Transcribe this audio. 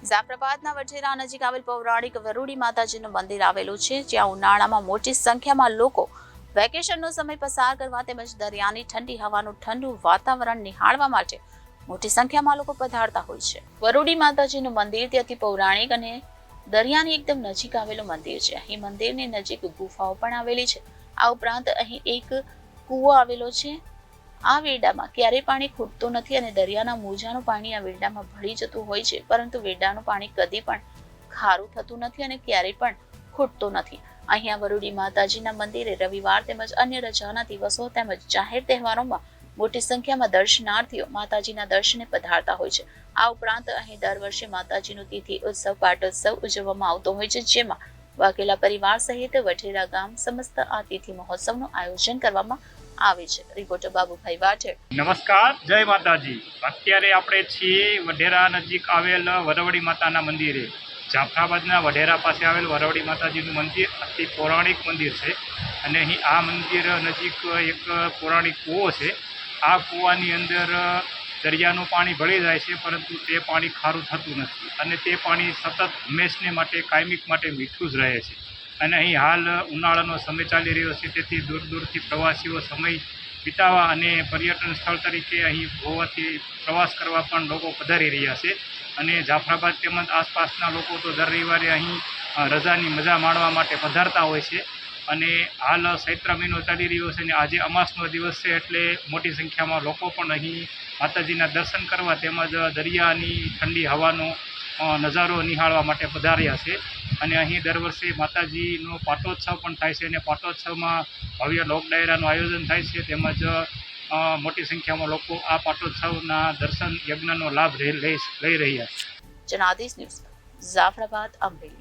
જાફરાબાદના વઢેરા નજીક આવેલ પૌરાણિક વરુડી માતાજીનું મંદિર આવેલું છે, જ્યાં ઉનાળામાં મોટી સંખ્યામાં લોકો વેકેશનનો સમય પસાર કરવા તેમજ દરિયાની ઠંડી હવાનું ઠંડુ વાતાવરણ નિહાળવા માટે મોટી સંખ્યામાં લોકો પધારતા હોય છે. વરુડી માતાજીનું મંદિર તે અતિ પૌરાણિક અને દરિયાની એકદમ નજીક આવેલું મંદિર છે. અહીં મંદિરની નજીક ગુફાઓ પણ આવેલી છે. આ ઉપરાંત અહીં એક કૂવો આવેલો છે. આ વેડામાં ક્યારેય પાણી ખૂટતું નથી અને દરિયાના મોજાનું પાણી આ વેડામાં ભળી જતું હોય છે, પરંતુ વેડાનું પાણી કદી પણ ખારું થતું નથી અને ક્યારેય પણ ખૂટતું નથી. અહીંયા વરુડી માતાજીના મંદિરે રવિવાર તેમજ અન્ય રજાના દિવસો તેમજ જાહેર તહેવારોમાં મોટી સંખ્યામાં દર્શનાર્થીઓ માતાજીના દર્શને પધારતા હોય છે. આ ઉપરાંત અહીં દર વર્ષે માતાજીનો તિથિ ઉત્સવ પાટોત્સવ ઉજવવામાં આવતો હોય છે, જેમાં વાઘેલા પરિવાર સહિત વઢેરા ગામ સમસ્ત આ તિથિ મહોત્સવનું આયોજન કરવામાં આવે છે. રિપોર્ટર બાબુભાઈ વાઢેર. નમસ્કાર, જય માતાજી. અત્યારે આપણે છીએ વઢેરા નજીક આવેલ વરવડી માતાના મંદિરે. જાફરાબાદના વઢેરા પાસે આવેલ વરવડી માતાજીનું મંદિર અતિ પૌરાણિક મંદિર છે અને અહીં આ મંદિર નજીક એક પૌરાણિક કૂવો છે. આ કૂવાની અંદર દરિયાનું પાણી ભળી જાય છે, પરંતુ તે પાણી ખારું થતું નથી અને તે પાણી સતત હંમેશને માટે કાયમિક માટે મીઠું જ રહે છે. અને અહીં હાલ ઉનાળાનો સમય ચાલી રહ્યો છે, તેથી દૂર દૂરથી પ્રવાસીઓ સમય વિતાવવા અને પર્યટન સ્થળ તરીકે અહીં ગોવાથી પ્રવાસ કરવા પણ લોકો પધારી રહ્યા છે. અને જાફરાબાદ તેમજ આસપાસના લોકો તો દર રવિવારે અહીં રજાની મજા માણવા માટે પધારતા હોય છે. અને હાલ ચૈત્ર મહિનો ચાલી રહ્યો છે અને આજે અમાસનો દિવસ છે, એટલે મોટી સંખ્યામાં લોકો પણ અહીં માતાજીના દર્શન કરવા તેમજ દરિયાની ઠંડી હવાનો નજારો નિહાળવા માટે પધાર્યા છે. અને અહીં દર વર્ષે માતાજીનો પાટોત્સવ પણ થાય છે અને પાટોત્સવમાં ભવ્ય લોક ડાયરાનું આયોજન થાય છે, તેમજ મોટી સંખ્યામાં લોકો આ પાટોત્સવના દર્શન યજ્ઞનો લાભ લઈ રહ્યા છે. જનાદેશ ન્યૂઝ, જાફરાબાદ, અમરેલી.